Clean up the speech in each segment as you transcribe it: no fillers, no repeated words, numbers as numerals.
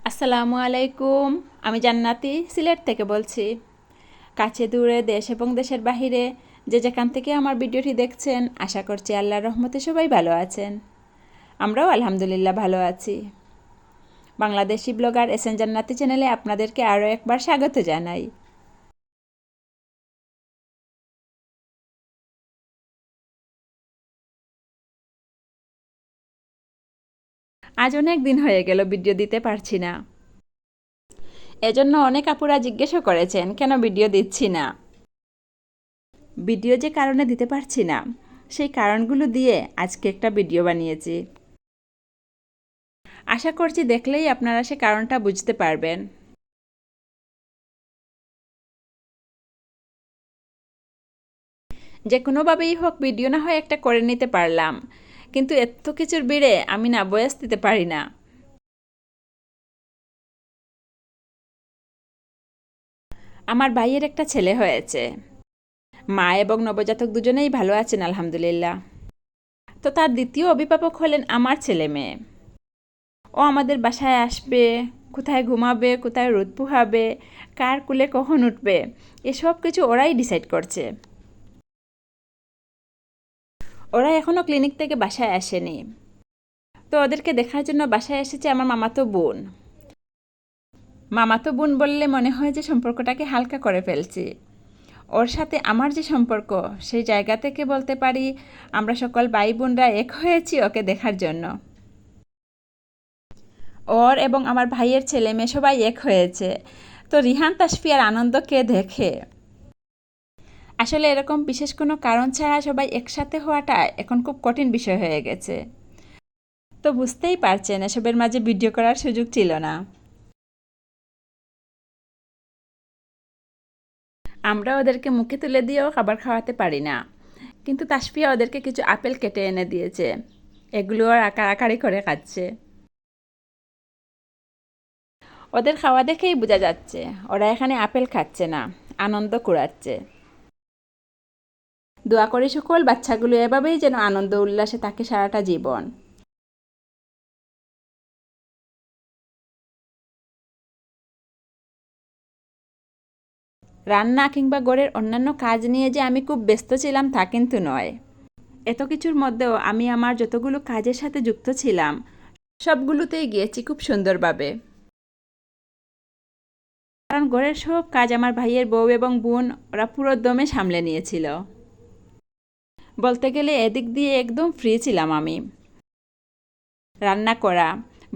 আসসালামু আলাইকুম। আমি জান্নাতি সিলেট থেকে বলছি। কাছে দূরে দেশ এবং দেশের বাহিরে যে যেখান থেকে আমার ভিডিওটি দেখছেন, আশা করছি আল্লাহর রহমতে সবাই ভালো আছেন। আমরাও আলহামদুলিল্লাহ ভালো আছি। বাংলাদেশি ব্লগার এসএন জান্নাতি চ্যানেলে আপনাদেরকে আরও একবার স্বাগত জানাই। আজ অনেক দিন হয়ে গেল ভিডিও দিতে পারছি না। এজন্য অনেক আপুরা জিজ্ঞাসা করেছেন কেন ভিডিও দিচ্ছি না। ভিডিও যে কারণে দিতে পারছি না, সেই কারণগুলো দিয়ে আজকে একটা ভিডিও বানিয়েছি। আশা করছি দেখলেই আপনারা সে কারণটা বুঝতে পারবেন। যে কোনোভাবেই হোক ভিডিও না হয় একটা করে নিতে পারলাম, কিন্তু এত কিছুর ভিড়ে আমি না বয়স দিতে পারি না। আমার ভাইয়ের একটা ছেলে হয়েছে। মা এবং নবজাতক দুজনেই ভালো আছেন আলহামদুলিল্লাহ। তো তার দ্বিতীয় অভিভাবক হলেন আমার ছেলে মেয়ে। ও আমাদের বাসায় আসবে, কোথায় ঘুমাবে, কোথায় রোদ পোহাবে, কার কুলে কখন উঠবে, এসব কিছু ওরাই ডিসাইড করছে। ওরা এখনও ক্লিনিক থেকে বাসায় আসেনি। তো ওদেরকে দেখার জন্য বাসায় এসেছে আমার মামাতো বোন। মামাতো বোন বললে মনে হয় যে সম্পর্কটাকে হালকা করে ফেলছি। ওর সাথে আমার যে সম্পর্ক, সেই জায়গা থেকে বলতে পারি আমরা সকল ভাই বোনরা এক হয়েছি ওকে দেখার জন্য। ওর এবং আমার ভাইয়ের ছেলে মেয়ে সবাই এক হয়েছে। তো রিহান তাসফিয়ার আনন্দ কে দেখে। আসলে এরকম বিশেষ কোনো কারণ ছাড়া সবাই একসাথে হওয়াটা এখন খুব কঠিন বিষয় হয়ে গেছে। তো বুঝতেই পারছেন এসবের মাঝে ভিডিও করার সুযোগ ছিল না। আমরা ওদেরকে মুখে তুলে দিয়েও খাবার খাওয়াতে পারি না, কিন্তু তাসফিয়া ওদেরকে কিছু আপেল কেটে এনে দিয়েছে। এগুলো আর আকারাকারি করে খাচ্ছে। ওদের খাওয়া দেখেই বোঝা যাচ্ছে ওরা এখানে আপেল খাচ্ছে না, আনন্দ কুড়াচ্ছে। দোয়া করি সকল বাচ্চাগুলো এভাবেই যেন আনন্দ উল্লাসে থাকে সারাটা জীবন। রান্না কিংবা ঘরের অন্যান্য কাজ নিয়ে যে আমি খুব ব্যস্ত ছিলাম তা কিন্তু নয়। এত কিছুর মধ্যেও আমি আমার যতগুলো কাজের সাথে যুক্ত ছিলাম সবগুলোতেই গিয়েছি খুব সুন্দরভাবে। কারণ ঘরের সব কাজ আমার ভাইয়ের বউ এবং বোন ওরা পুরো দমে সামলে নিয়েছিল। বলতে গেলে এদিক দিয়ে একদম ফ্রি ছিলাম আমি। রান্না করা,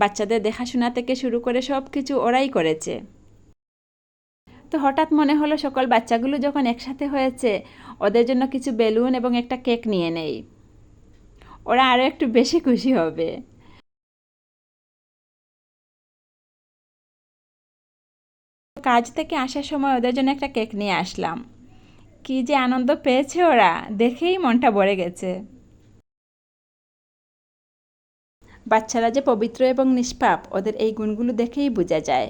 বাচ্চাদের দেখাশোনা থেকে শুরু করে সব কিছু ওরাই করেছে। তো হঠাৎ মনে হলো সকল বাচ্চাগুলো যখন একসাথে হয়েছে, ওদের জন্য কিছু বেলুন এবং একটা কেক নিয়ে নেই। ওরা আরও একটু বেশি খুশি হবে। কাজ থেকে আসার সময় ওদের জন্য একটা কেক নিয়ে আসলাম। কি যে আনন্দ পেয়েছে ওরা, দেখেই মনটা ভরে গেছে। বাচ্চারা যে পবিত্র এবং নিষ্পাপ ওদের এই গুণগুলো দেখেই বোঝা যায়।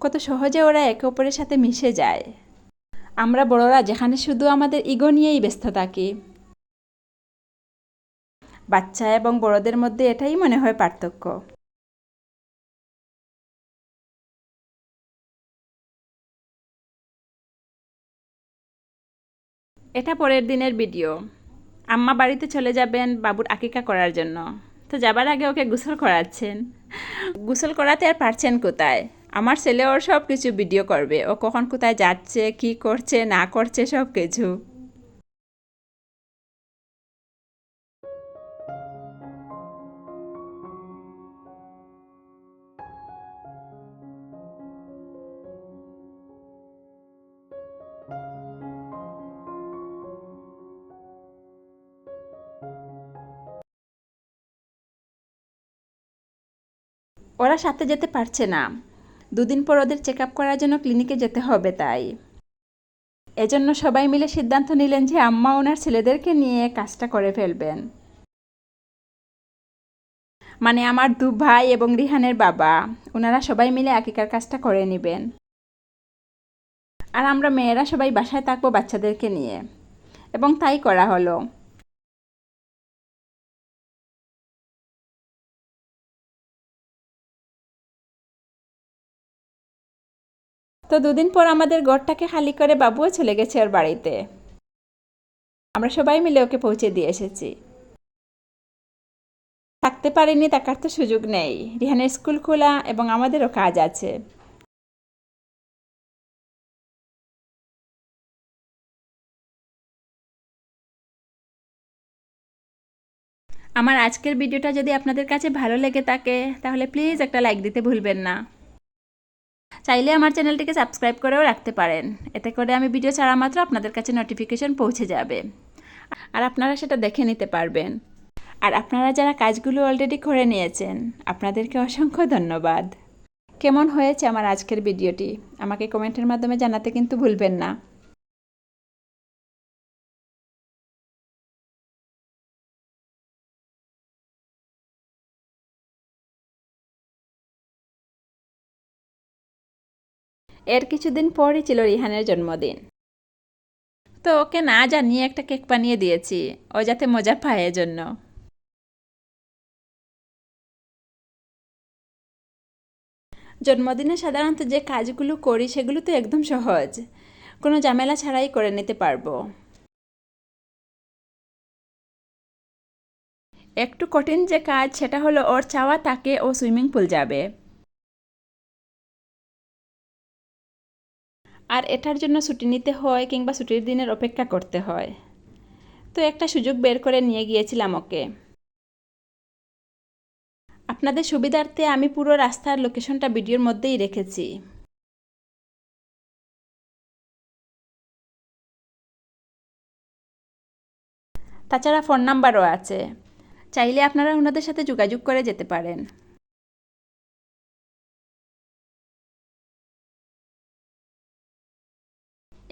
কত সহজে ওরা একে অপরের সাথে মিশে যায়। আমরা বড়রা যেখানে শুধু আমাদের ইগো নিয়েই ব্যস্ত থাকি। বাচ্চা এবং বড়দের মধ্যে এটাই মনে হয় পার্থক্য। এটা পরের দিনের ভিডিও। আম্মা বাড়িতে চলে যাবেন বাবুর আকিকা করার জন্য। তো যাবার আগে ওকে গোসল করাচ্ছেন। গোসল করাতে আর পারছেন কোথায়। আমার ছেলে ওর সব কিছু ভিডিও করবে, ও কখন কোথায় যাচ্ছে, কি করছে না করছে সব কিছু। ওরা সাথে যেতে পারছে না। দুদিন পর ওদের চেক আপ করার জন্য ক্লিনিকে যেতে হবে, তাই এজন্য সবাই মিলে সিদ্ধান্ত নিলেন যে আম্মা ওনার ছেলেদেরকে নিয়ে কাজটা করে ফেলবেন। মানে আমার দু ভাই এবং রিহানের বাবা, ওনারা সবাই মিলে আকিকার কাজটা করে নেবেন। আর আমরা মেয়েরা সবাই বাসায় থাকবো বাচ্চাদেরকে নিয়ে। এবং তাই করা হলো। তো দুদিন পর আমাদের ঘরটাকে খালি করে বাবুও চলে গেছে ওর বাড়িতে। আমরা সবাই মিলে ওকে পৌঁছে দিয়ে এসেছি। থাকতে পারিনি, থাকার তো সুযোগ নেই। রিহানের স্কুল খোলা এবং আমাদেরও কাজ আছে। আমার আজকের ভিডিওটা যদি আপনাদের কাছে ভালো লেগে থাকে তাহলে প্লিজ একটা লাইক দিতে ভুলবেন না। চাইলে আমার চ্যানেলটিকে সাবস্ক্রাইব করেও রাখতে পারেন, এতে করে আমি ভিডিও ছাড়া মাত্র আপনাদের কাছে নোটিফিকেশন পৌঁছে যাবে আর আপনারা সেটা দেখে নিতে পারবেন। আর আপনারা যারা কাজগুলো অলরেডি করে নিয়েছেন আপনাদেরকে অসংখ্য ধন্যবাদ। কেমন হয়েছে আমার আজকের ভিডিওটি আমাকে কমেন্টের মাধ্যমে জানাতে কিন্তু ভুলবেন না। এর কিছুদিন পরই ছিল রিহানের জন্মদিন। তো ওকে না জানিয়ে একটা কেক বানিয়ে দিয়েছি, ও যাতে মজা পায় এজন্য। জন্মদিনে সাধারণত যে কাজগুলো করি সেগুলো তো একদম সহজ, কোনো ঝামেলা ছাড়াই করে নিতে পারবো। একটু কঠিন যে কাজ সেটা হলো ওর চাওয়া তাকে ও সুইমিং পুল যাবে, আর এটার জন্য ছুটি নিতে হয় কিংবা ছুটির দিনের অপেক্ষা করতে হয়। তো একটা সুযোগ বের করে নিয়ে গিয়েছিলাম ওকে। আপনাদের সুবিধার্থে আমি পুরো রাস্তার লোকেশনটা ভিডিওর মধ্যেই রেখেছি। তাছাড়া ফোন নাম্বারও আছে, চাইলে আপনারা ওনাদের সাথে যোগাযোগ করে যেতে পারেন।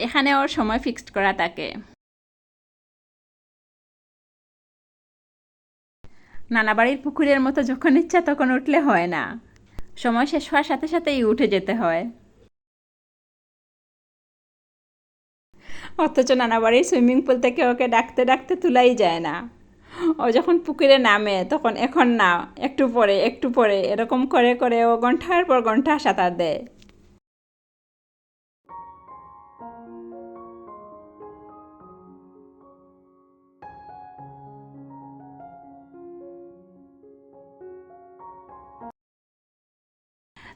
এখানে ওর সময় ফিক্সড করা থাকে। নানাবাড়ির পুকুরের মতো যখন ইচ্ছা তখন উঠলে হয় না, সময় শেষ হওয়ার সাথে সাথেই উঠে যেতে হয়। অথচ নানাবাড়ির সুইমিং পুল থেকে ওকে ডাকতে ডাকতে তুলাই যায় না। ও যখন পুকুরে নামে তখন এখন না, একটু পরে একটু পরে এরকম করে করে ও ঘন্টার পর ঘন্টা সাঁতার দেয়।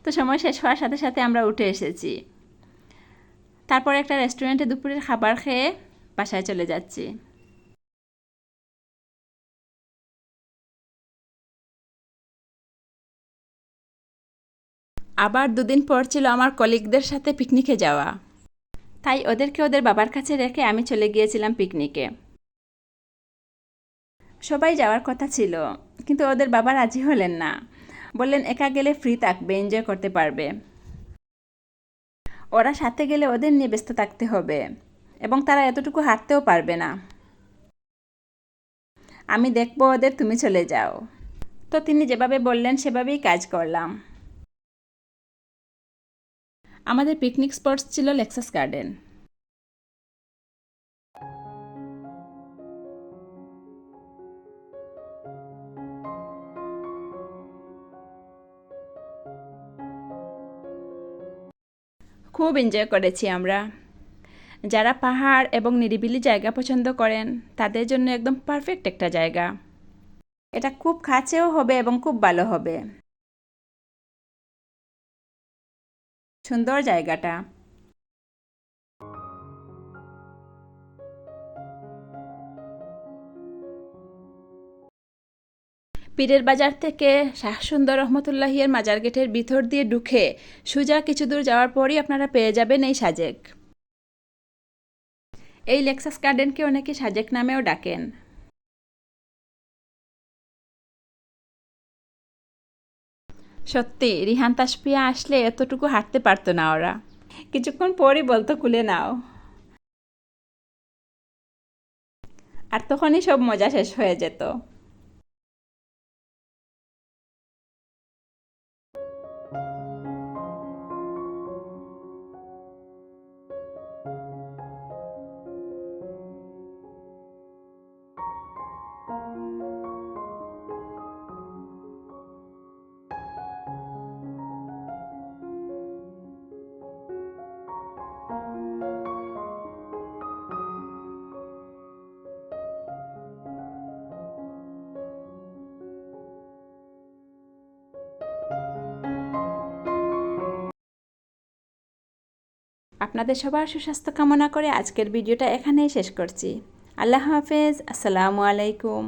তো সময় শেষ হওয়ার সাথে সাথে আমরা উঠে এসেছি। তারপর একটা রেস্টুরেন্টে দুপুরের খাবার খেয়ে বাসায় চলে যাচ্ছি। আবার দুদিন পর ছিল আমার কলিগদের সাথে পিকনিকে যাওয়া, তাই ওদেরকে ওদের বাবার কাছে রেখে আমি চলে গিয়েছিলাম পিকনিকে। সবাই যাওয়ার কথা ছিল, কিন্তু ওদের বাবা রাজি হলেন না, বললেন একা গেলে ফ্রি থাকবে, এনজয় করতে পারবে। ওরা সাথে গেলে ওদের নিয়ে ব্যস্ত থাকতে হবে এবং তারা এতটুকু হাঁটতেও পারবে না। আমি দেখবো ওদের, তুমি চলে যাও। তো তিনি যেভাবে বললেন সেভাবেই কাজ করলাম। আমাদের পিকনিক স্পটস ছিল লেক্সাস গার্ডেন। খুব এনজয় করেছি আমরা। যারা পাহাড় এবং নিরিবিলি জায়গা পছন্দ করেন তাদের জন্য একদম পারফেক্ট একটা জায়গা। এটা খুব কাছেও হবে এবং খুব ভালো হবে। সুন্দর জায়গাটা। পীরের বাজার থেকে শাহ সুন্দর রহমতুল্লাহির মাজার গেটের ভিতর দিয়ে ঢুকে সোজা কিছু দূর যাওয়ার পরই আপনারা পেয়ে যাবেন এই সাজেক। এই লেক্সাস গার্ডেনকে অনেকে সাজেক নামেও ডাকেন। সত্যি রিহান তাসপিয়া আসলে এতটুকু হাঁটতে পারতো না ওরা, কিছুক্ষণ পরই বলতো কুলে নাও, আর তখনই সব মজা শেষ হয়ে যেত। আপনাদের সবার সুস্বাস্থ্য কামনা করে আজকের ভিডিওটা এখানেই শেষ করছি। আল্লাহ হাফেজ, আসসালামু আলাইকুম।